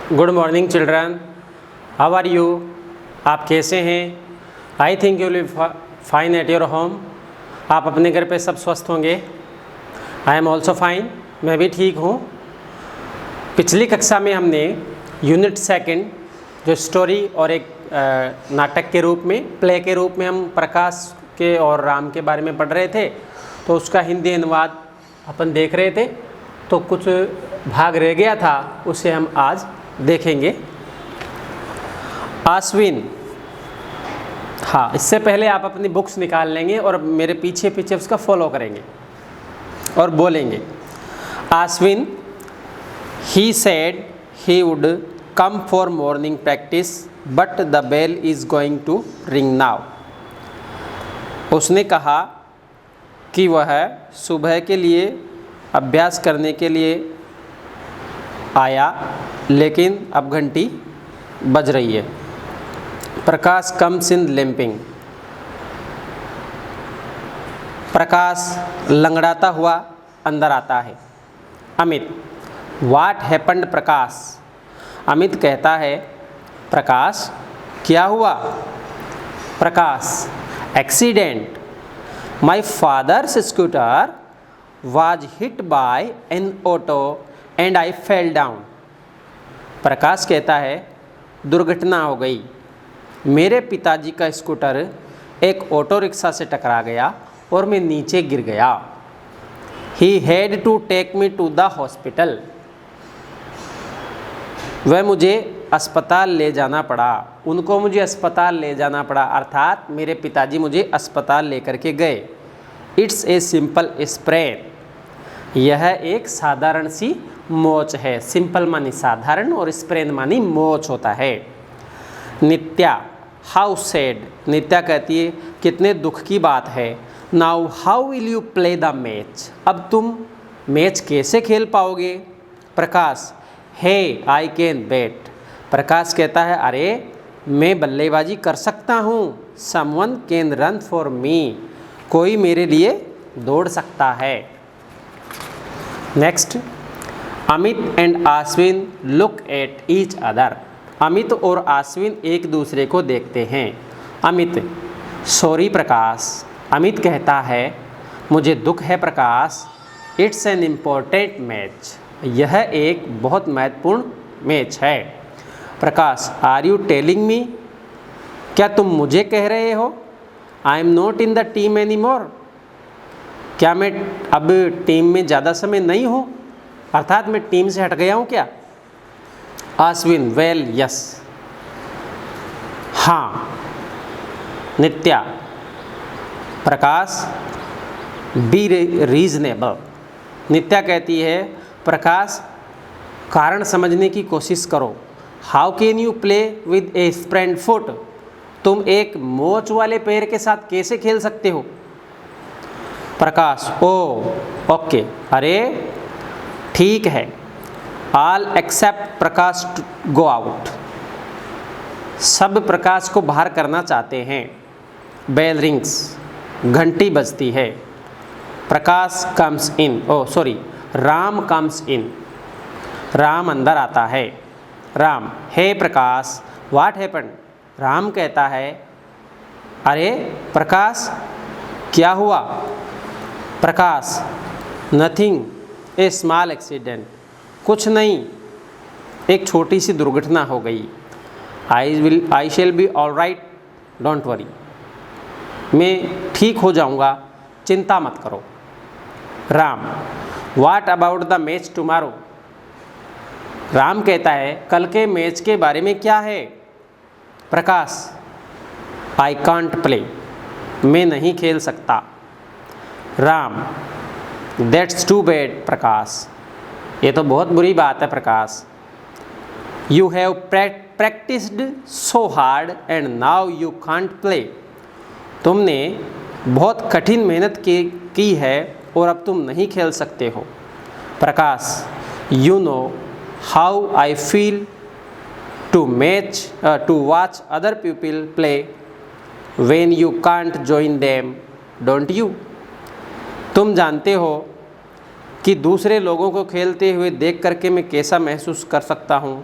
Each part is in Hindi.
Good morning children, how are you? आप कैसे हैं? I think you will fine at your home. आप अपने घर पे सब स्वस्थ होंगे। आई एम ऑल्सो फाइन, मैं भी ठीक हूँ। पिछली कक्षा में हमने यूनिट सेकंड जो स्टोरी और एक नाटक के रूप में, प्ले के रूप में हम प्रकाश के और राम के बारे में पढ़ रहे थे, तो उसका हिंदी अनुवाद अपन देख रहे थे। तो कुछ भाग रह गया था, उसे हम आज देखेंगे। आश्विन, हाँ, इससे पहले आप अपनी बुक्स निकाल लेंगे और मेरे पीछे पीछे उसका फॉलो करेंगे और बोलेंगे। आश्विन, he said he would come for morning practice but the bell is going to ring now। उसने कहा कि वह सुबह के लिए अभ्यास करने के लिए आया, लेकिन अब घंटी बज रही है। प्रकाश कम्स इन लिम्पिंग। प्रकाश लंगड़ाता हुआ अंदर आता है। Amit, what happened Prakash? अमित कहता है, प्रकाश क्या हुआ? Prakash, accident, my father's scooter was hit by an auto and I fell down। Prakash कहता है, दुर्घटना हो गई, मेरे पिताजी का स्कूटर एक ऑटो रिक्शा से टकरा गया और मैं नीचे गिर गया। He had to take me to the hospital। वह मुझे अस्पताल ले जाना पड़ा, उनको मुझे अस्पताल ले जाना पड़ा, अर्थात मेरे पिताजी मुझे अस्पताल लेकर के गए। It's a simple sprain. यह एक साधारण सी मोच है। सिंपल मानी साधारण और स्प्रेन मानी मोच होता है। नित्या, हाउ सैड। नित्या कहती है, कितने दुख की बात है। Now how will you play the match. अब तुम मैच कैसे खेल पाओगे? प्रकाश, हे आई कैन बैट। प्रकाश कहता है, अरे मैं बल्लेबाजी कर सकता हूँ। Someone can run for me. कोई मेरे लिए दौड़ सकता है। Next, Amit and Ashwin look at each other. Amit और आश्विन एक दूसरे को देखते हैं। अमित, सॉरी प्रकाश। अमित कहता है, मुझे दुख है Prakash. It's an important match. यह एक बहुत महत्वपूर्ण मैच है। Prakash, are you telling me? क्या तुम मुझे कह रहे हो? I am not in the team any more. क्या मैं अब टीम में ज़्यादा समय नहीं हूँ, अर्थात मैं टीम से हट गया हूँ क्या? आश्विन, वेल यस, हाँ। नित्या, प्रकाश, बी रीजनेबल। नित्या कहती है, प्रकाश कारण समझने की कोशिश करो। How can you play with A spread foot. तुम एक मोच वाले पैर के साथ कैसे खेल सकते हो? प्रकाश, ओ ओके, अरे ठीक है। All except Prakash to go out. सब प्रकाश को बाहर करना चाहते हैं। बेल रिंग्स, घंटी बजती है। Prakash comes in, oh sorry, Ram comes in. Ram अंदर आता है। Ram, hey Prakash, what happened. Ram कहता है, अरे प्रकाश क्या हुआ? Prakash, nothing, a small accident. कुछ नहीं, एक छोटी सी दुर्घटना हो गई। I shall be all right, don't worry. मैं ठीक हो जाऊंगा, चिंता मत करो। Ram, what about the match tomorrow. Ram कहता है, कल के मैच के बारे में क्या है? प्रकाश, आई कांट प्ले, मैं नहीं खेल सकता। Ram, that's too bad Prakash, ये तो बहुत बुरी बात है Prakash. You have practised so hard and now you can't play. तुमने बहुत कठिन मेहनत की है और अब तुम नहीं खेल सकते हो। Prakash, you know how I feel to watch other people play when you can't join them, don't you? तुम जानते हो कि दूसरे लोगों को खेलते हुए देख करके मैं कैसा महसूस कर सकता हूँ।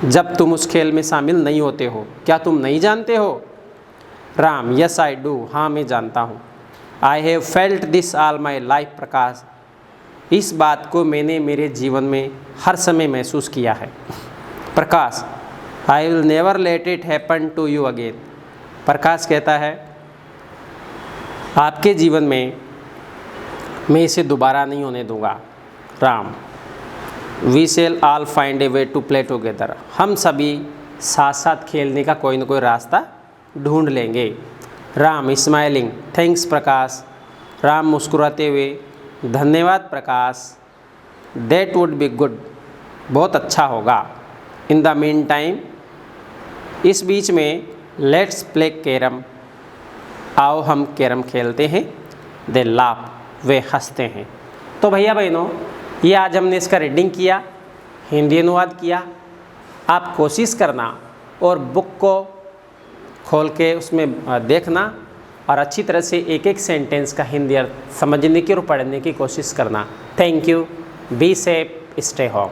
जब तुम उस खेल में शामिल नहीं होते हो। क्या तुम नहीं जानते हो? राम, यस आई डू, हाँ मैं जानता हूँ। I have felt this all my life, Prakash, इस बात को मैंने मेरे जीवन में हर समय महसूस किया है। Prakash, I will never let it happen to you again, Prakash कहता है आपके जीवन में मैं इसे दोबारा नहीं होने दूंगा। Ram, we shall all find a way to play together, हम सभी साथ साथ खेलने का कोई ना कोई रास्ता ढूंढ लेंगे। राम स्माइलिंग, थैंक्स प्रकाश, राम मुस्कुराते हुए धन्यवाद प्रकाश, दैट वुड बी गुड, बहुत अच्छा होगा। इन द मीन टाइम, इस बीच में, लेट्स प्ले कैरम, आओ हम कैरम खेलते हैं। दे लाफ, वे हंसते हैं। तो भैया बहनों, ये आज हमने इसका रीडिंग किया, हिंदी अनुवाद किया। आप कोशिश करना और बुक को खोल के उसमें देखना और अच्छी तरह से एक एक सेंटेंस का हिंदी अर्थ समझने की और पढ़ने की कोशिश करना। Thank you, be safe, stay home.